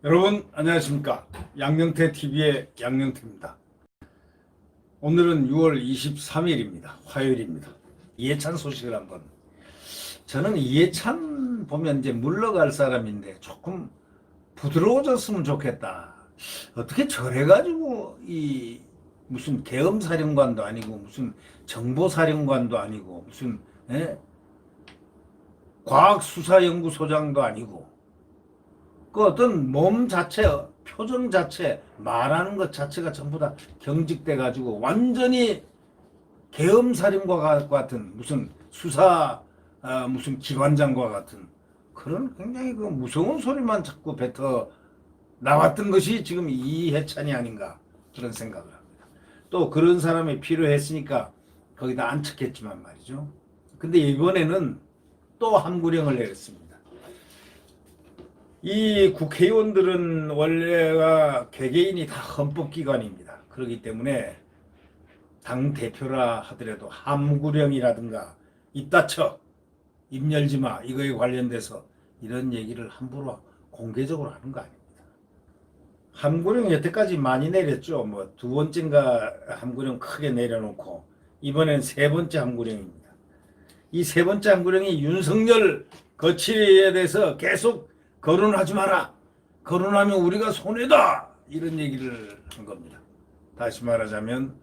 여러분 안녕하십니까. 양영태 TV의 양영태입니다. 오늘은 6월 23일입니다. 화요일입니다. 이해찬 소식을 한번. 저는 이해찬 보면 이제 물러갈 사람인데 조금 부드러워졌으면 좋겠다. 어떻게 저래가지고 이 무슨 계엄사령관도 아니고 무슨 정보사령관도 아니고 무슨 과학수사연구소장도 아니고 그 어떤 몸 자체, 표정 자체, 말하는 것 자체가 전부 다 경직돼 가지고 완전히 계엄사령과 같은 무슨 수사 무슨 기관장과 같은 그런 굉장히 그 무서운 소리만 자꾸 뱉어 나왔던 것이 지금 이해찬이 아닌가 그런 생각을 합니다. 또 그런 사람이 필요했으니까 거기다 안착했지만 말이죠. 근데 이번에는 또 함구령을 내렸습니다. 이 국회의원들은 원래가 개개인이 다 헌법기관입니다. 그렇기 때문에 당대표라 하더라도 함구령이라든가 입 닫혀, 입 열지 마 이거에 관련돼서 이런 얘기를 함부로 공개적으로 하는 거 아닙니다. 함구령 여태까지 많이 내렸죠. 뭐 두 번째인가 함구령 크게 내려놓고 이번엔 세 번째 함구령입니다. 이 세 번째 함구령이 윤석열 거취에 대해서 계속 거론하지 마라. 거론하면 우리가 손해다. 이런 얘기를 한 겁니다. 다시 말하자면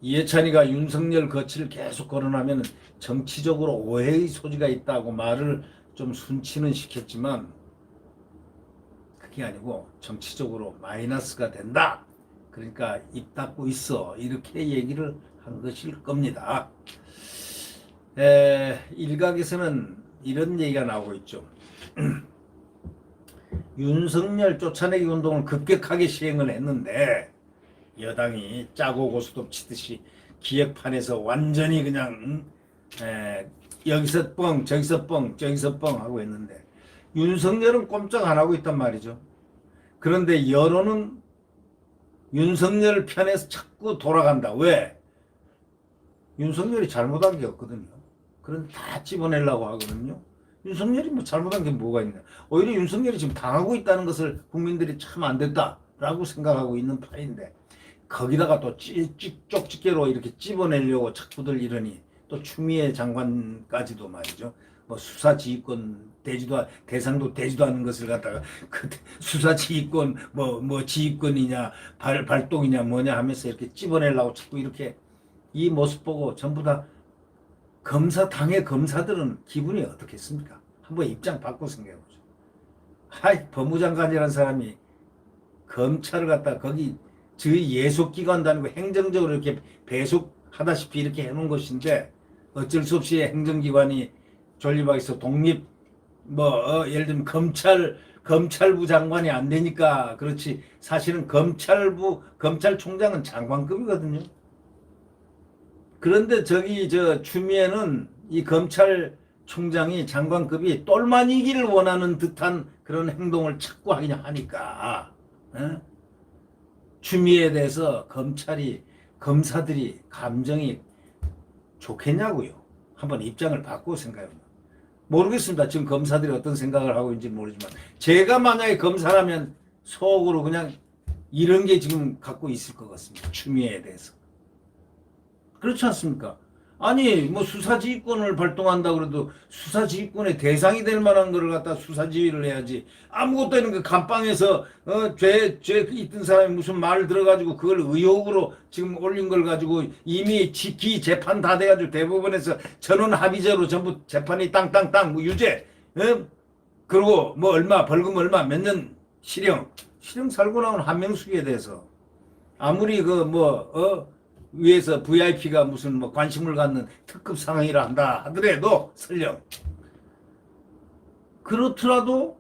이해찬이가 윤석열 거취를 계속 거론하면 정치적으로 오해의 소지가 있다고 말을 좀 순치는 시켰지만 그게 아니고 정치적으로 마이너스가 된다. 그러니까 입 닫고 있어. 이렇게 얘기를 한 것일 겁니다. 일각에서는 이런 얘기가 나오고 있죠. 윤석열 쫓아내기 운동을 급격하게 시행을 했는데 여당이 짜고 고스톱 치듯이 기획판에서 완전히 그냥 여기서 뻥 저기서 뻥 저기서 뻥 하고 있는데 윤석열은 꼼짝 안 하고 있단 말이죠. 그런데 여론은 윤석열 편에서 자꾸 돌아간다. 왜? 윤석열이 잘못한 게 없거든요. 그런데 다 집어내려고 하거든요. 윤석열이 뭐 잘못한 게 뭐가 있냐. 오히려 윤석열이 지금 당하고 있다는 것을 국민들이 참 안 됐다라고 생각하고 있는 판인데 거기다가 또 쪽집게로 이렇게 찝어내려고 자꾸들 이러니 또 추미애 장관까지도 말이죠. 뭐 수사지휘권 대상도 되지도 않는 것을 갖다가 그 수사지휘권 뭐 지휘권이냐 발동이냐 뭐냐 하면서 이렇게 찝어내려고 자꾸 이렇게 이 모습 보고 전부 다 당의 검사들은 기분이 어떻겠습니까? 한번 입장 바꿔 생각해보죠. 법무장관이라는 사람이 검찰을 갖다 거기 저희 예속기관도 아니고 행정적으로 이렇게 배속하다시피 이렇게 해놓은 것인데 어쩔 수 없이 행정기관이 존립하기서 독립 예를 들면 검찰부 장관이 안 되니까 그렇지 사실은 검찰총장은 장관급이거든요. 그런데 추미애는 이 검찰총장이 장관급이 똘마니기를 원하는 듯한 그런 행동을 자꾸 하긴 하니까 추미애에 대해서 검사들이 감정이 좋겠냐고요. 한번 입장을 바꾸고 생각해봅니다. 모르겠습니다. 지금 검사들이 어떤 생각을 하고 있는지 모르지만 제가 만약에 검사라면 속으로 그냥 이런 게 지금 갖고 있을 것 같습니다. 추미애에 대해서. 그렇지 않습니까? 아니 뭐 수사지휘권을 발동한다 그래도 수사지휘권의 대상이 될 만한 거를 갖다 수사지휘를 해야지. 아무것도 아닌 그 감방에서 죄 있던 사람이 무슨 말을 들어가지고 그걸 의혹으로 지금 올린 걸 가지고 이미 재판 다 돼가지고 대법원에서 전원 합의제로 전부 재판이 땅땅땅 뭐 유죄 그리고 뭐 얼마 벌금 얼마 몇 년 실형 살고 나온 한명숙에 대해서 아무리 위에서 VIP가 무슨 관심을 갖는 특급 상황이라 한다 하더라도 설령 그렇더라도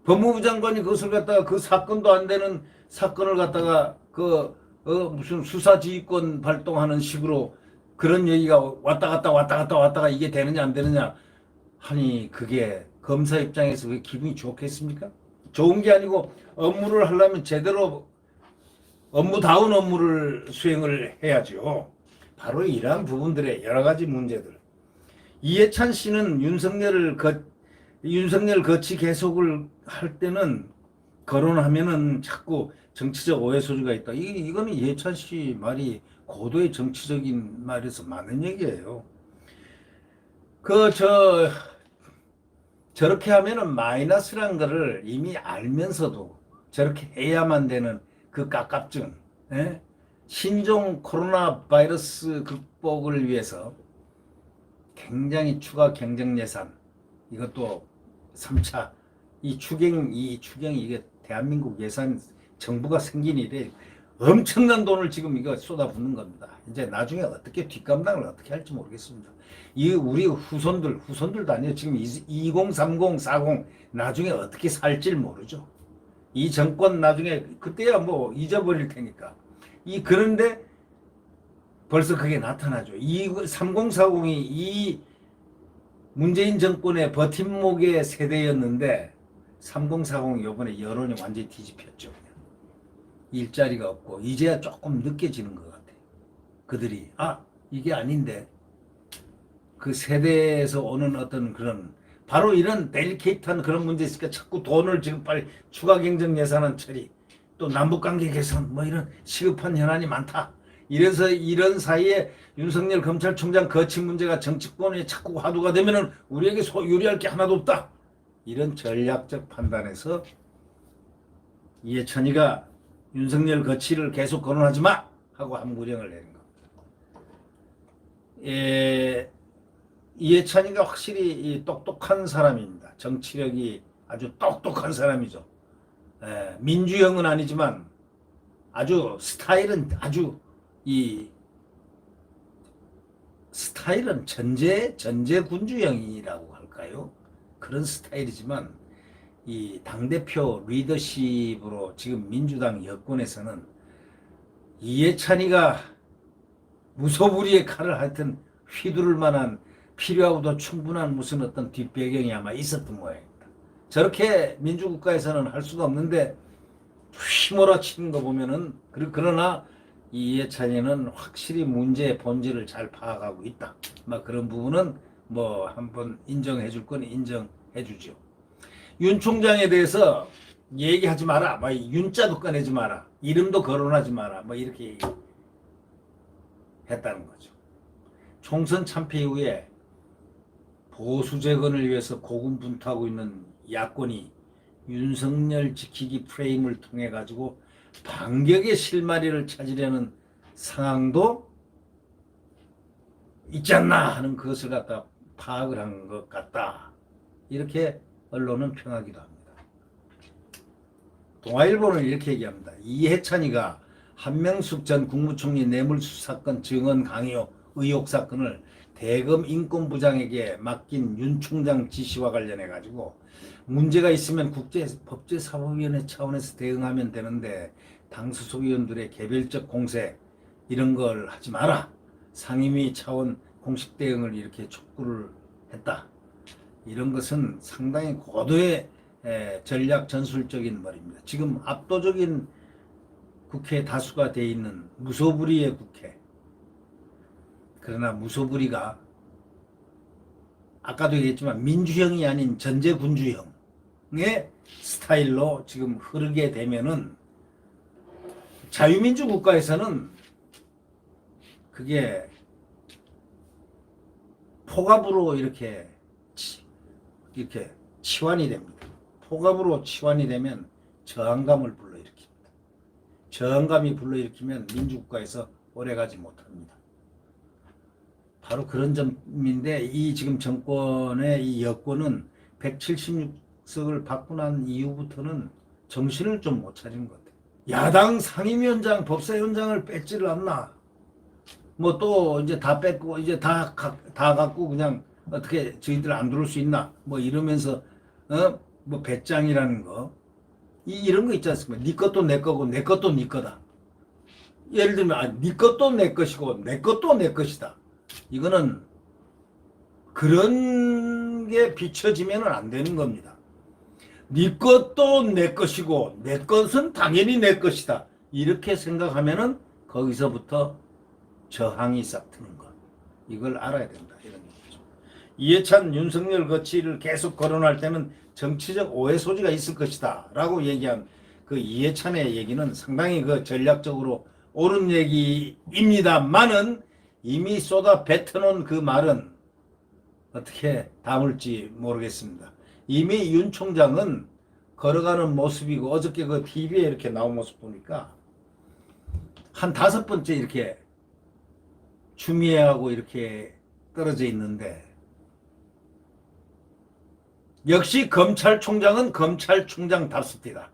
법무부 장관이 그것을 갖다가 그 사건도 안 되는 사건을 갖다가 무슨 수사지휘권 발동하는 식으로 그런 얘기가 왔다 갔다 이게 되느냐 안 되느냐 하니 그게 검사 입장에서 그게 기분이 좋겠습니까? 좋은 게 아니고 업무를 하려면 제대로 업무다운 업무를 수행을 해야죠. 바로 이러한 부분들의 여러 가지 문제들. 이해찬 씨는 윤석열 거치 계속을 할 때는 거론하면은 자꾸 정치적 오해 소지가 있다. 이거는 이해찬 씨 말이 고도의 정치적인 말에서 많은 얘기예요. 저렇게 하면은 마이너스란 거를 이미 알면서도 저렇게 해야만 되는 그 깝깝증, 예? 신종 코로나 바이러스 극복을 위해서 굉장히 추가 경정 예산, 이것도 3차, 이 추경이 이게 대한민국 예산 정부가 생긴 이래 엄청난 돈을 지금 이거 쏟아붓는 겁니다. 이제 나중에 어떻게 뒷감당을 어떻게 할지 모르겠습니다. 우리 후손들도 아니에요. 지금 2030, 40 나중에 어떻게 살지 모르죠. 이 정권 나중에 그때야 뭐 잊어버릴 테니까. 그런데 벌써 그게 나타나죠. 3040이 이 문재인 정권의 버팀목의 세대였는데 3040 요번에 여론이 완전히 뒤집혔죠. 일자리가 없고 이제야 조금 느껴지는 것 같아요. 그들이 이게 아닌데 그 세대에서 오는 어떤 그런 바로 이런 델리케이트한 그런 문제 있으니까 자꾸 돈을 지금 빨리 추가 경정 예산안 처리 또 남북관계 개선 뭐 이런 시급한 현안이 많다. 이래서 이런 사이에 윤석열 검찰총장 거취 문제가 정치권에 자꾸 화두가 되면은 우리에게 유리할 게 하나도 없다. 이런 전략적 판단에서 이해찬이가 윤석열 거취를 계속 거론하지 마 하고 한무령을 내린 겁니다. 이해찬이가 확실히 똑똑한 사람입니다. 정치력이 아주 똑똑한 사람이죠. 민주형은 아니지만 아주 스타일은 스타일은 전제군주형이라고 할까요? 그런 스타일이지만 이 당대표 리더십으로 지금 민주당 여권에서는 이해찬이가 무소불위의 칼을 하여튼 휘두를 만한 필요하고도 충분한 무슨 어떤 뒷배경이 아마 있었던 모양입니다. 저렇게 민주국가에서는 할 수가 없는데 휘몰아치는 거 보면은 그러나 이해찬이는 확실히 문제의 본질을 잘 파악하고 있다. 막 그런 부분은 뭐 한번 인정해 줄 건 인정해 주죠. 윤 총장에 대해서 얘기하지 마라. 뭐 윤자도 꺼내지 마라. 이름도 거론하지 마라. 뭐 이렇게 했다는 거죠. 총선 참패 이후에 보수 재건을 위해서 고군분투하고 있는 야권이 윤석열 지키기 프레임을 통해 가지고 반격의 실마리를 찾으려는 상황도 있지 않나 하는 것을 갖다 파악을 한 것 같다. 이렇게 언론은 평하기도 합니다. 동아일보는 이렇게 얘기합니다. 이해찬이가 한명숙 전 국무총리 뇌물수사건 증언 강요 의혹 사건을 대검 인권부장에게 맡긴 윤 총장 지시와 관련해 가지고 문제가 있으면 국제법제사법위원회 차원에서 대응하면 되는데 당 소속위원들의 개별적 공세 이런 걸 하지 마라. 상임위 차원 공식 대응을 이렇게 촉구를 했다. 이런 것은 상당히 고도의 전략 전술적인 말입니다. 지금 압도적인 국회 다수가 돼 있는 무소불위의 국회. 그러나 무소불위가 아까도 얘기했지만 민주형이 아닌 전제군주형의 스타일로 지금 흐르게 되면은 자유민주 국가에서는 그게 폭압으로 이렇게 치환이 됩니다. 폭압으로 치환이 되면 저항감을 불러일으킵니다. 저항감이 불러일으키면 민주국가에서 오래가지 못합니다. 바로 그런 점인데 이 지금 정권의 이 여권은 176석을 받고 난 이후부터는 정신을 좀 못 차리는 것 같아요. 야당 상임위원장, 법사위원장을 뺏지를 않나. 뭐 또 이제 다 뺏고 이제 다 갖고 그냥 어떻게 저희들 안 들어올 수 있나. 뭐 이러면서 뭐 배짱이라는 거. 이런 거 있지 않습니까? 네 것도 내 거고 내 것도 네 거다. 예를 들면 네 것도 내 것이고 내 것도 내 것이다. 이거는 그런 게 비춰지면 안 되는 겁니다. 네 것도 내 것이고 내 것은 당연히 내 것이다. 이렇게 생각하면은 거기서부터 저항이 싹트는 것. 이걸 알아야 된다. 이런 얘기죠. 이해찬, 윤석열 거치를 계속 거론할 때는 정치적 오해 소지가 있을 것이다 라고 얘기한 그 이해찬의 얘기는 상당히 그 전략적으로 옳은 얘기입니다만은 이미 쏟아 뱉어놓은 그 말은 어떻게 담을지 모르겠습니다. 이미 윤 총장은 걸어가는 모습이고 어저께 그 TV에 이렇게 나온 모습 보니까 한 5번째 이렇게 추미애하고 이렇게 떨어져 있는데 역시 검찰총장은 검찰총장답습니다.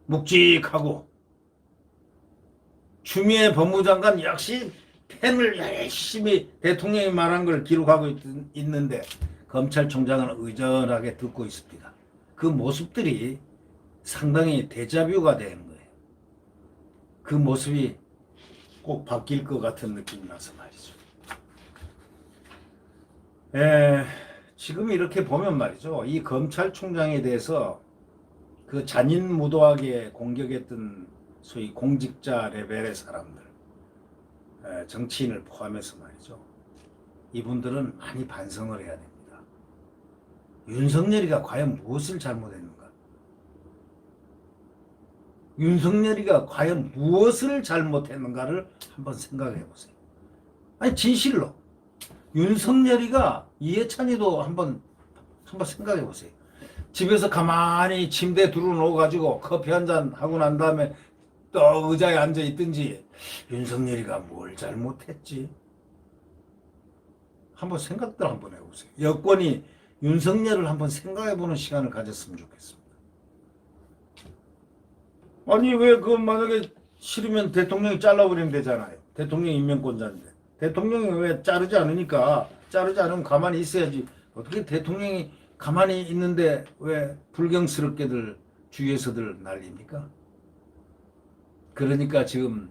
묵직하고 추미애 법무장관 역시 펜을 열심히 대통령이 말한 걸 기록하고 있는데 검찰총장은 의전하게 듣고 있습니다. 그 모습들이 상당히 데자뷰가 되는 거예요. 그 모습이 꼭 바뀔 것 같은 느낌이 나서 말이죠. 지금 이렇게 보면 말이죠. 이 검찰총장에 대해서 그 잔인무도하게 공격했던 소위 공직자 레벨의 사람들, 정치인을 포함해서 말이죠. 이분들은 많이 반성을 해야 됩니다. 윤석열이가 과연 무엇을 잘못했는가? 윤석열이가 과연 무엇을 잘못했는가를 한번 생각해 보세요. 아니 진실로 윤석열이가 이해찬이도 한번 생각해 보세요. 집에서 가만히 침대에 두루누워 가지고 커피 한 잔 하고 난 다음에 또 의자에 앉아 있든지 윤석열이가 뭘 잘못했지? 한번 생각들 한번 해보세요. 여권이 윤석열을 한번 생각해보는 시간을 가졌으면 좋겠습니다. 아니 왜 그 만약에 싫으면 대통령이 잘라버리면 되잖아요. 대통령 임명권자인데 대통령이 왜 자르지 않으니까 자르지 않으면 가만히 있어야지. 어떻게 대통령이 가만히 있는데 왜 불경스럽게들 주위에서들 난립니까? 그러니까 지금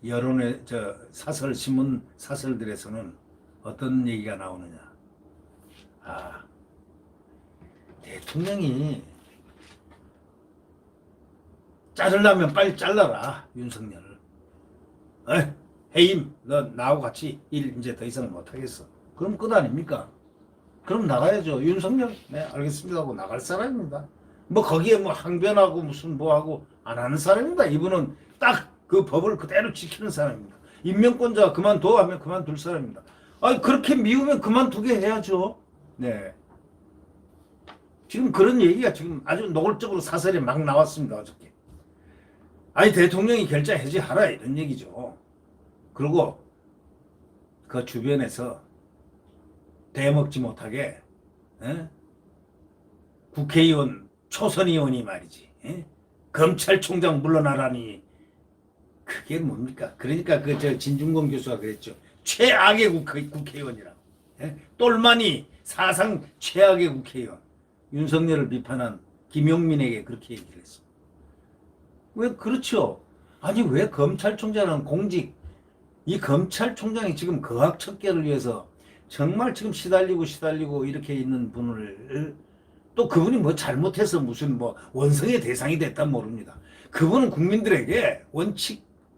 여론의 사설 신문 사설들에서는 어떤 얘기가 나오느냐? 아, 대통령이 자르려면 빨리 잘라라 윤석열을. 해임, 너 나하고 같이 일 이제 더 이상 못하겠어. 그럼 끝 아닙니까? 그럼 나가야죠. 윤석열, 네 알겠습니다 하고 나갈 사람입니다. 뭐 거기에 뭐 항변하고 무슨 뭐하고 안 하는 사람입니다. 이분은 딱 그 법을 그대로 지키는 사람입니다. 임명권자 그만둬 하면 그만둘 사람입니다. 아니 그렇게 미우면 그만두게 해야죠. 네. 지금 그런 얘기가 지금 아주 노골적으로 사설에 막 나왔습니다. 어저께. 아니 대통령이 결자 해지하라 이런 얘기죠. 그리고 그 주변에서 대먹지 못하게 국회의원 초선 의원이 말이지 검찰총장 물러나라니 그게 뭡니까? 그러니까 그 진중권 교수가 그랬죠. 최악의 국회의원이라고. 똘마니 사상 최악의 국회의원. 윤석열을 비판한 김용민에게 그렇게 얘기를 했습니다. 왜 그렇죠? 아니 왜 검찰총장은 공직 이 검찰총장이 지금 거학척결을 위해서 정말 지금 시달리고 이렇게 있는 분을 또 그분이 뭐 잘못해서 무슨 뭐 원성의 대상이 됐다 모릅니다. 그분은 국민들에게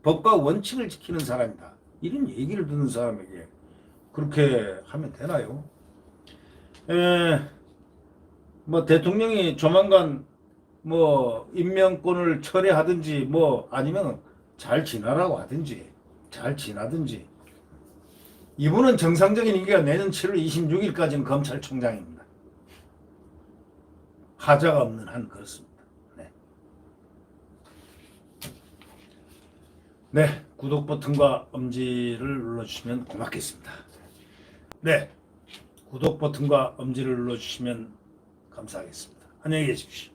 법과 원칙을 지키는 사람이다. 이런 얘기를 듣는 사람에게 그렇게 하면 되나요? 뭐 대통령이 조만간 뭐 임명권을 철회하든지 뭐 아니면 잘 지나라고 하든지 잘 지나든지 이분은 정상적인 임기가 내년 7월 26일까지는 검찰총장입니다. 하자가 없는 한 그렇습니다. 네, 구독 버튼과 엄지를 눌러주시면 고맙겠습니다. 네, 구독 버튼과 엄지를 눌러주시면 감사하겠습니다. 안녕히 계십시오.